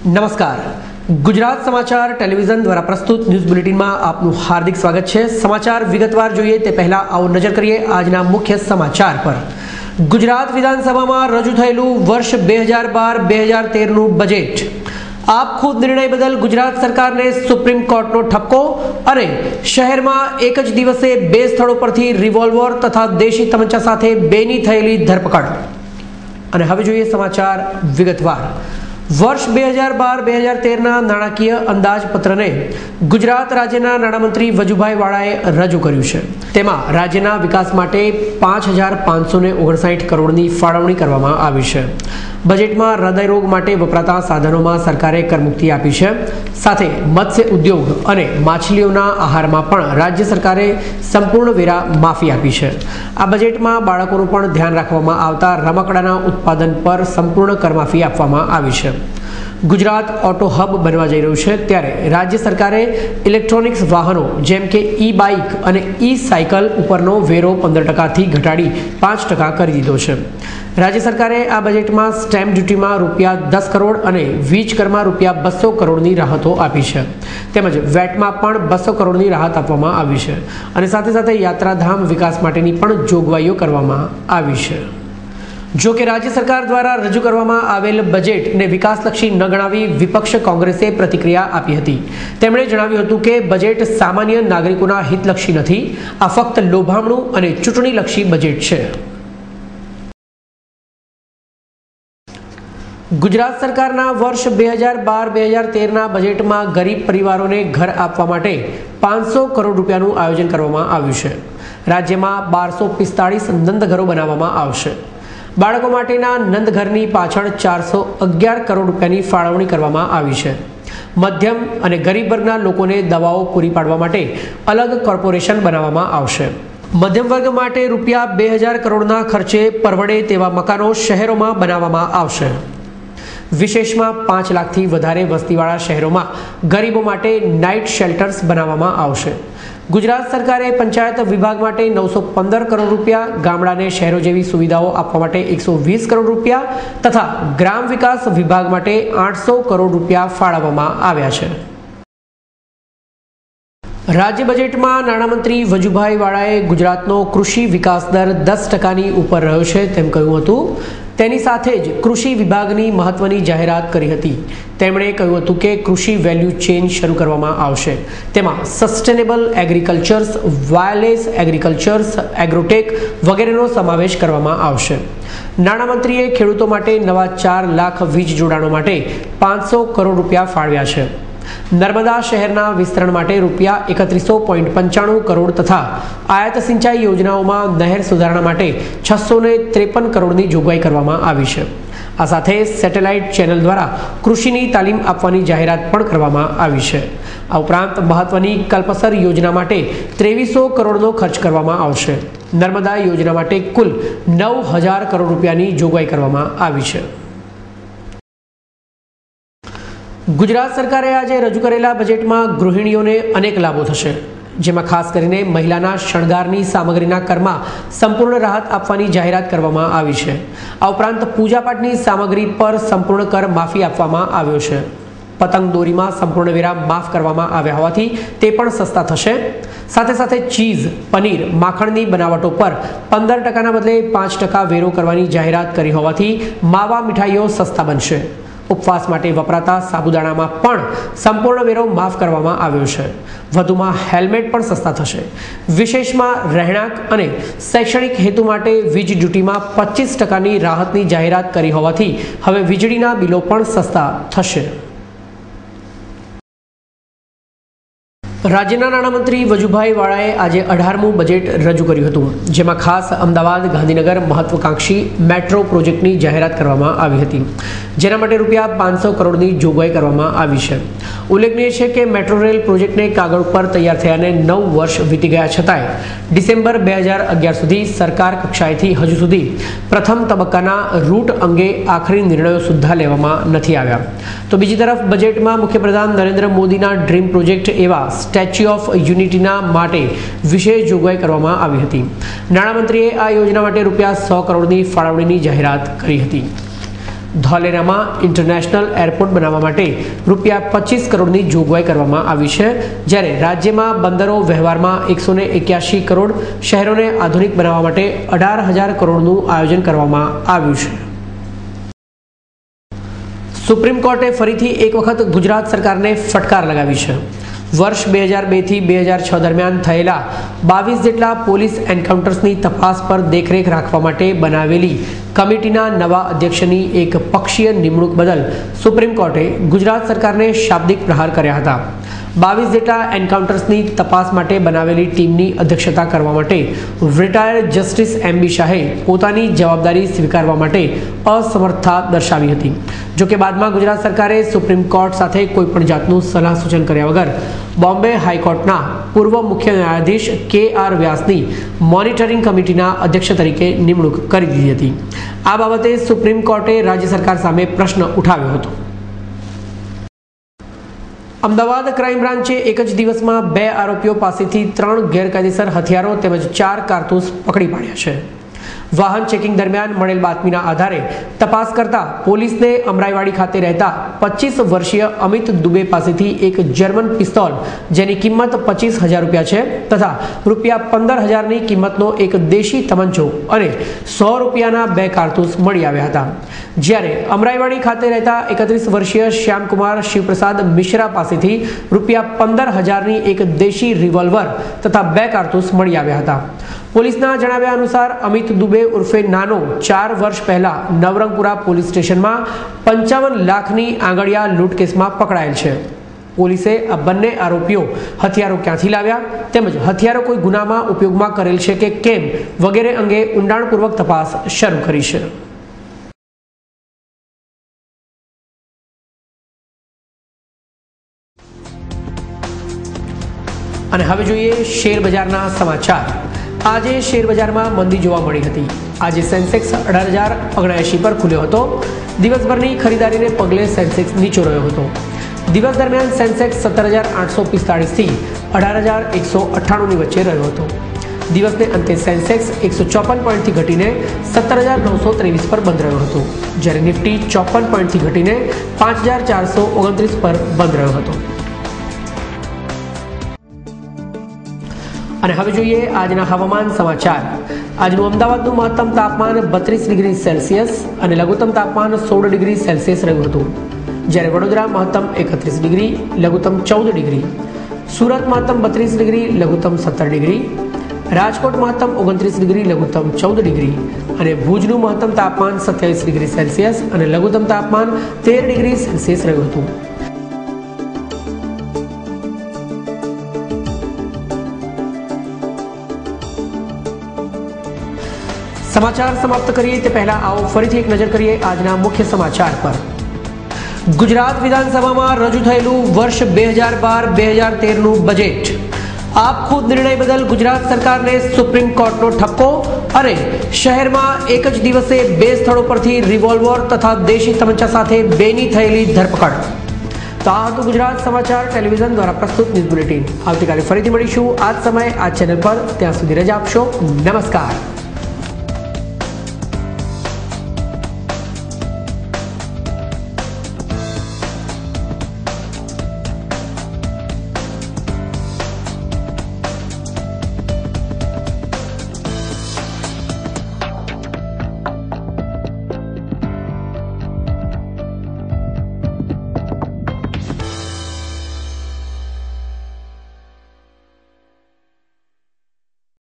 નમસ્કાર, ગુજરાત સમાચાર ટેલિવિઝન દ્વારા પ્રસ્તુત ન્યૂઝ બુલેટિનમાં આપનું હાર્દિક સ્વાગત છે। સમાચાર વિગતવાર જોઈએ તે પહેલા આવો નજર કરીએ આજના મુખ્ય સમાચાર પર। ગુજરાત વિધાનસભામાં રજૂ થયેલું વર્ષ 2012-2013નું બજેટ। આપ ખુદ નિર્ણય બદલ ગુજરાત સરકારને સુપ્રીમ કોર્ટનો ઠપકો અને શહેરમાં એક જ દિવસે 2 સ્થળો પરથી રિવોલ્વર તથા દેશી તમંચા સાથે બેની થયેલી ધરપકડ। અને હવે જોઈએ સમાચાર વિગતવાર। વર્ષ 2012-2013ના નાણાકીય અંદાજપત્રને ગુજરાત રાજ્યના નાણામંત્રી વજુભાઈ વાળાએ રજૂ કર્યું છે। તેમાં રાજ્યના વિકાસ માટે 5,559 કરોડની ફાળવણી કરવામાં આવી છે। બજેટમાં હૃદયરોગ માટે વપરાતા સાધનોમાં સરકારે કરમુક્તિ આપી છે। સાથે મત્સ્ય ઉદ્યોગ અને માછલીઓના આહારમાં પણ રાજ્ય સરકારે સંપૂર્ણ વેરા માફી આપી છે। આ બજેટમાં બાળકોનું પણ ધ્યાન રાખવામાં આવતા રમકડાના ઉત્પાદન પર સંપૂર્ણ કરમાફી આપવામાં આવી છે। ગુજરાત ઓટો હબ બનવા જઈ રહ્યું છે ત્યારે રાજ્ય સરકારે ઇલેક્ટ્રોનિક્સ વાહનો જેમ કે ઈ બાઇક અને ઈ સાયકલ ઉપરનો વેરો 15%થી ઘટાડી 5% કરી દીધો છે। રાજ્ય સરકારે આ બજેટમાં સ્ટેમ્પ ડ્યુટીમાં ₹10 કરોડ અને વીજ કરમાં ₹200 કરોડની રાહતો આપી છે। તેમજ વેટમાં પણ 200 કરોડની રાહત આપવામાં આવી છે અને સાથે સાથે યાત્રાધામ વિકાસ માટેની પણ જોગવાઈઓ કરવામાં આવી છે। જો કે રાજ્ય સરકાર દ્વારા રજૂ કરવામાં આવેલ બજેટને વિકાસલક્ષી ન ગણાવી વિપક્ષ કોંગ્રેસે પ્રતિક્રિયા આપી હતી। તેમણે જણાવ્યું હતું કે બજેટ સામાન્ય નાગરિકોના હિતલક્ષી નથી, આ ફક્ત લોભામણું અને ચૂંટણીલક્ષી બજેટ છે। ગુજરાત સરકારના વર્ષ 2012-2013ના બજેટમાં ગરીબ પરિવારોને ઘર આપવા માટે 500 કરોડ રૂપિયાનું આયોજન કરવામાં આવ્યું છે। રાજ્યમાં 1245 નંદઘરો બનાવવામાં આવશે। બાળકો માટેના નંદઘરની પાછળ 411 કરોડ રૂપિયાની ફાળવણી કરવામાં આવી છે। મધ્યમ અને ગરીબ વર્ગના લોકોને દવાઓ પૂરી પાડવા માટે અલગ કોર્પોરેશન બનાવવામાં આવશે। મધ્યમ વર્ગ માટે ₹2000 કરોડના ખર્ચે પરવડે તેવા મકાનો શહેરોમાં બનાવવામાં આવશે। વિશેષમાં 5 લાખથી વધારે વસ્તીવાળા શહેરોમાં ગરીબો માટે નાઇટ શેલ્ટર્સ બનાવવામાં આવશે। ગુજરાત સરકારે પંચાયત વિભાગ માટે 915 કરોડ રૂપિયા, ગામડાને શહેરો જેવી સુવિધાઓ આપવા માટે 120 કરોડ રૂપિયા તથા ગ્રામ વિકાસ વિભાગ માટે 800 કરોડ રૂપિયા ફાળવવામાં આવ્યા છે। રાજ્ય બજેટમાં નાણામંત્રી વજુભાઈ વાળાએ ગુજરાતનો કૃષિ વિકાસ દર 10%ની ઉપર રહ્યો છે તેમ કહ્યું હતું। તેની સાથે જ કૃષિ વિભાગની મહત્વની જાહેરાત કરી હતી। તેમણે કહ્યું હતું કે કૃષિ વેલ્યુ ચેઇન શરૂ કરવામાં આવશે। તેમાં સસ્ટેનેબલ એગ્રીકલ્ચર્સ, વાયરલેસ એગ્રીકલ્ચર્સ, એગ્રોટેક વગેરેનો સમાવેશ કરવામાં આવશે। નાણામંત્રીએ ખેડૂતો માટે નવા 4 લાખ વીજ જોડાણો માટે 500 કરોડ રૂપિયા ફાળવ્યા છે। નર્મદા શહેરના વિસ્તરણ માટે ₹3195 કરોડ તથા આયાત સિંચાઈ યોજનાઓમાં નહેર સુધારણા માટે 653 કરોડની જોગવાઈ કરવામાં આવી છે। આ સાથે સેટેલાઇટ ચેનલ દ્વારા કૃષિની તાલીમ આપવાની જાહેરાત પણ કરવામાં આવી છે। આ ઉપરાંત મહત્વની કલ્પસર યોજના માટે 2300 કરોડનો ખર્ચ કરવામાં આવશે। નર્મદા યોજના માટે કુલ 9000 કરોડ રૂપિયાની જોગવાઈ કરવામાં આવી છે। ગુજરાત સરકારે આજે રજૂ કરેલા બજેટમાં ગૃહિણીઓને અનેક લાભો થશે, જેમાં ખાસ કરીને મહિલાના શણગારની સામગ્રીના કરમાં સંપૂર્ણ રાહત આપવાની જાહેરાત કરવામાં આવી છે। આ ઉપરાંત પૂજાપાઠની સામગ્રી પર સંપૂર્ણ કર માફી આપવામાં આવ્યો છે। પતંગ દોરીમાં સંપૂર્ણ વેરા માફ કરવામાં આવ્યા હોવાથી તે પણ સસ્તા થશે। સાથે સાથે ચીઝ, પનીર, માખણની બનાવટો પર 15%ના બદલે 5% વેરો કરવાની જાહેરાત કરી હોવાથી માવા મીઠાઈઓ સસ્તા બનશે। ઉપવાસ માટે વપરાતા સાબુદાણામાં પણ સંપૂર્ણ વેરો માફ કરવામાં આવ્યો છે। વધુમાં હેલ્મેટ પણ સસ્તા થશે। વિશેષમાં રહેણાંક અને શૈક્ષણિક હેતુ માટે વીજ ડ્યુટીમાં 25%ની રાહતની જાહેરાત કરી હોવાથી હવે વીજળીના બિલો પણ સસ્તા થશે। રાજ્યના નાણામંત્રી વજુભાઈ વાળાએ આજે 18મું બજેટ રજૂ કર્યું હતું, જેમાં ખાસ અમદાવાદ ગાંધીનગર મહત્વાકાંક્ષી મેટ્રો પ્રોજેક્ટની જાહેરાત કરવામાં આવી હતી, જેના માટે ₹500 કરોડની જોગવાઈ કરવામાં આવી છે। ઉલ્લેખનીય છે કે મેટ્રો રેલ પ્રોજેક્ટને કાગળ પર તૈયાર થયાને 9 વર્ષ વીતી ગયા છતાંય ડિસેમ્બર 2011 સુધી સરકાર કક્ષાએથી હજુ સુધી પ્રથમ તબક્કાના રૂટ અંગે આખરી નિર્ણયો સુદ્ધા લેવામાં નથી આવ્યા। તો બીજી તરફ બજેટમાં મુખ્યપ્રધાન નરેન્દ્ર મોદીના ડ્રીમ પ્રોજેક્ટ એવા સ્ટેચ્યુ ઓફ યુનિટીના માટે વિશેષ જોગવાઈ કરવામાં આવી હતી। નાણામંત્રીએ આ યોજના માટે ₹100 કરોડની ફાળવણીની જાહેરાત કરી હતી। ધોલેરામાં ઇન્ટરનેશનલ એરપોર્ટ બનાવવા માટે ₹25 કરોડની જોગવાઈ કરવામાં આવી છે, જ્યારે રાજ્યમાં બંદરો વ્યવહારમાં 181 કરોડ, શહેરોને આધુનિક બનાવવા માટે 18,000 કરોડનું આયોજન કરવામાં આવ્યું છે. સુપ્રીમ કોર્ટે ફરીથી એક વખત ગુજરાત સરકારને ફટકાર લગાવી છે. વર્ષ 2002 થી 2006 દરમિયાન થયેલા 22 જેટલા પોલીસ એન્કાઉન્ટર્સની તપાસ પર દેખરેખ રાખવા માટે બનાવેલી કમિટીના નવા અધ્યક્ષની એક પક્ષીય નિમણૂક બદલ સુપ્રીમ કોર્ટે ગુજરાત સરકારને શાબ્દિક પ્રહાર કર્યા હતા. 22 જેટલા એન્કાઉન્ટર્સની તપાસ માટે બનાવેલી ટીમની અધ્યક્ષતા કરવા માટે રિટાયર્ડ જસ્ટિસ MB શાહે પોતાની જવાબદારી સ્વીકારવા માટે અસમર્થતા દર્શાવી હતી. જોકે બાદમાં ગુજરાત સરકારે સુપ્રીમ કોર્ટ સાથે કોઈપણ જાતનું સલાહ સૂચન કર્યા વગર બોમ્બે હાઈકોર્ટના પૂર્વ મુખ્ય ન્યાયાધીશ KR વ્યાસની મોનિટરિંગ કમિટીના અધ્યક્ષ તરીકે નિમણૂક કરી દીધી હતી. આ બાબતે સુપ્રીમ કોર્ટે રાજ્ય સરકાર સામે પ્રશ્ન ઉઠાવ્યો હતો. અમદાવાદ ક્રાઇમ બ્રાન્ચે એક જ દિવસમાં 2 આરોપીઓ પાસેથી 3 ગેરકાયદેસર હથિયારો તેમજ 4 કારતૂસ પકડી પાડ્યા છે. વાહન ચેકિંગ દરમિયાન મળેલ બાતમીના આધારે તપાસ કરતા પોલીસને અમરાઈવાડી ખાતે રહેતા 25 વર્ષીય અમિત દુબે પાસેથી એક જર્મન પિસ્તોલ જેની કિંમત ₹25,000 છે તથા ₹15,000ની કિંમતનો એક દેશી તમંચો અને ₹100ના 2 કારતૂસ મળી આવ્યા હતા. જ્યારે અમરાઈવાડી ખાતે રહેતા 31 વર્ષીય શ્યામકુમાર શિવપ્રસાદ મિશ્રા પાસેથી ₹15,000ની એક દેશી રિવોલ્વર તથા 2 કારતૂસ મળી આવ્યા હતા. પોલીસના જણાવ્યા અનુસાર અમિત દુબે ઉર્ફે નાનો 4 વર્ષ પહેલા નવરંગપુરા પોલીસ સ્ટેશનમાં 55 લાખની આંગળિયા લૂંટ કેસમાં પકડાયેલ છે. પોલીસે આ બંને આરોપીઓ હથિયારો ક્યાંથી લાવ્યા તેમજ હથિયારો કોઈ ગુનામાં ઉપયોગમાં કરેલ છે કે કેમ વગેરે અંગે ઊંડાણપૂર્વક તપાસ શરૂ કરી છે. અને હવે જોઈએ શેર બજારના સમાચાર. આજે શેર બજારમાં મંદી જોવા મળી હતી. આજે સેન્સેક્સ 18,079 પર ખુલ્યો હતો. દિવસભરની ખરીદારીને પગલે સેન્સેક્સ નીચો રહ્યો હતો. દિવસ દરમિયાન સેન્સેક્સ 17,845 થી 18,198ની વચ્ચે રહ્યો હતો. દિવસને અંતે સેન્સેક્સ 154 પોઈન્ટથી ઘટીને 17,923 પર બંધ રહ્યો હતો, જ્યારે નિફ્ટી 54 પોઈન્ટથી ઘટીને 5,429 પર બંધ રહ્યો હતો. અને હવે જોઈએ આજના હવામાન સમાચાર. આજનું અમદાવાદનું મહત્તમ તાપમાન 32 ડિગ્રી સેલ્સિયસ અને લઘુત્તમ તાપમાન 16 ડિગ્રી સેલ્સિયસ રહ્યું હતું, જ્યારે વડોદરા મહત્તમ 31 ડિગ્રી, લઘુત્તમ 14 ડિગ્રી, સુરત મહત્તમ 32 ડિગ્રી, લઘુત્તમ 17 ડિગ્રી, રાજકોટ મહત્તમ 29 ડિગ્રી, લઘુત્તમ 14 ડિગ્રી અને ભુજનું મહત્તમ તાપમાન 27 ડિગ્રી સેલ્સિયસ અને લઘુત્તમ તાપમાન 13 ડિગ્રી સેલ્સિયસ રહ્યું હતું. સમાચાર સમાપ્ત કરીએ તે પહેલા આવો ફરીથી એક નજર કરીએ આજના મુખ્ય સમાચાર પર. ગુજરાત વિધાનસભામાં રજૂ થયેલું વર્ષ 2012-2013નું બજેટ. આપ ખુદ નિર્ણય બદલ ગુજરાત સરકારને સુપ્રીમ કોર્ટનો ઠપકો અને શહેરમાં એક જ દિવસે 2 સ્થળો પરથી રિવોલ્વર તથા દેશી તમંચા સાથે 2ની થયેલી ધરપકડ. તો આ હતું ગુજરાત સમાચાર ટેલિવિઝન દ્વારા પ્રસ્તુત ન્યૂઝ બુલેટિન. આવતીકાલે ફરીથી મળીશું આ જ સમયે આ ચેનલ પર. ત્યાં સુધી રજા આપશો. નમસ્કાર.